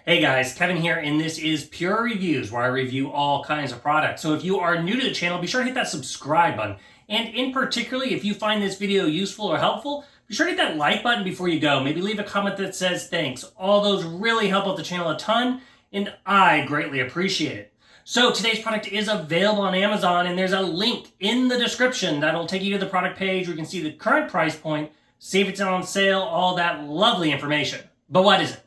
Hey guys, Kevin here, and this is Pure Reviews, where I review all kinds of products. So if you are new to the channel, be sure to hit that subscribe button. And in particular, if you find this video useful or helpful, be sure to hit that like button before you go. Maybe leave a comment that says thanks. All those really help out the channel a ton, and I greatly appreciate it. So today's product is available on Amazon, and there's a link in the description that'll take you to the product page where you can see the current price point, see if it's on sale, all that lovely information. But what is it?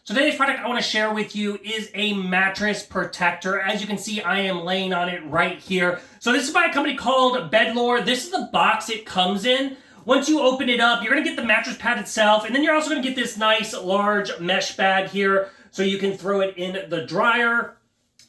So today's product I want to share with you is a mattress protector. As you can see, I am laying on it right here. So this is by a company called Bedlore. This is the box it comes in. Once you open it up, you're going to get the mattress pad itself, and then you're also going to get this nice large mesh bag here so you can throw it in the dryer.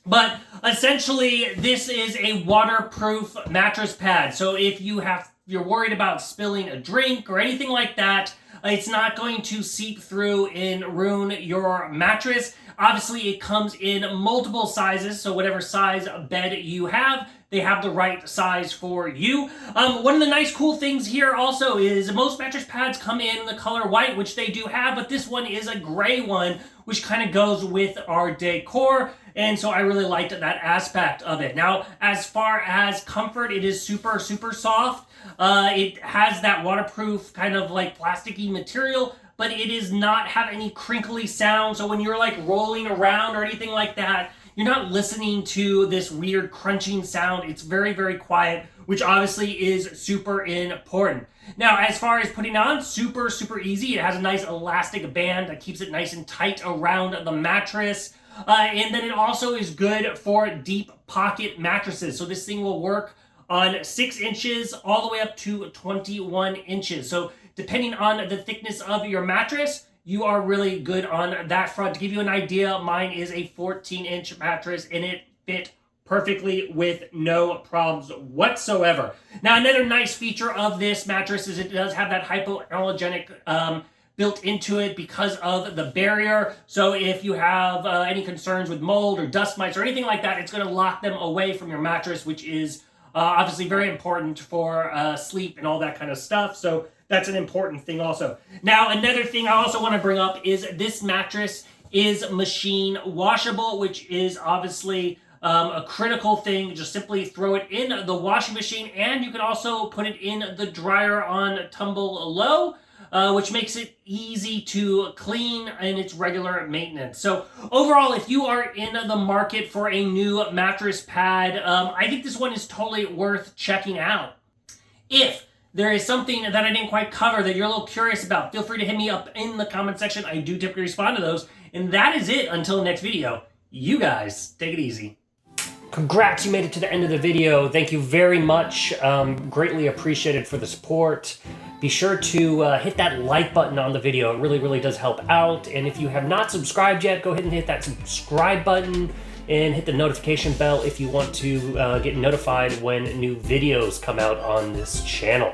But essentially, this is a waterproof mattress pad. So if you're worried about spilling a drink or anything like that, it's not going to seep through and ruin your mattress. Obviously, it comes in multiple sizes, so whatever size bed you have, they have the right size for you. One of the nice cool things here also is most mattress pads come in the color white, which they do have, but this one is a gray one, which kind of goes with our decor. And so I really liked that aspect of it. Now, as far as comfort, it is super, super soft. It has that waterproof kind of like plasticky material, but it does not have any crinkly sound. So when you're like rolling around or anything like that, you're not listening to this weird crunching sound. It's very, very quiet, which obviously is super important. Now, as far as putting on, super, super easy. It has a nice elastic band that keeps it nice and tight around the mattress. And then it also is good for deep pocket mattresses. So this thing will work on 6 inches all the way up to 21 inches. So depending on the thickness of your mattress, you are really good on that front. To give you an idea, mine is a 14-inch mattress, and it fit perfectly with no problems whatsoever. Now, another nice feature of this mattress is it does have that hypoallergenic built into it because of the barrier. So if you have any concerns with mold or dust mites or anything like that, it's going to lock them away from your mattress, which is obviously very important for sleep and all that kind of stuff. So that's an important thing also. Now, another thing I also want to bring up is this mattress is machine washable, which is obviously a critical thing. Just simply throw it in the washing machine, and you can also put it in the dryer on tumble low, which makes it easy to clean and it's regular maintenance. So overall, if you are in the market for a new mattress pad, I think this one is totally worth checking out. If there is something that I didn't quite cover that you're a little curious about, feel free to hit me up in the comment section. I do typically respond to those. And that is it until the next video. You guys, take it easy. Congrats, you made it to the end of the video. Thank you very much. Greatly appreciated for the support. Be sure to hit that like button on the video. It really, really does help out. And if you have not subscribed yet, go ahead and hit that subscribe button and hit the notification bell if you want to get notified when new videos come out on this channel.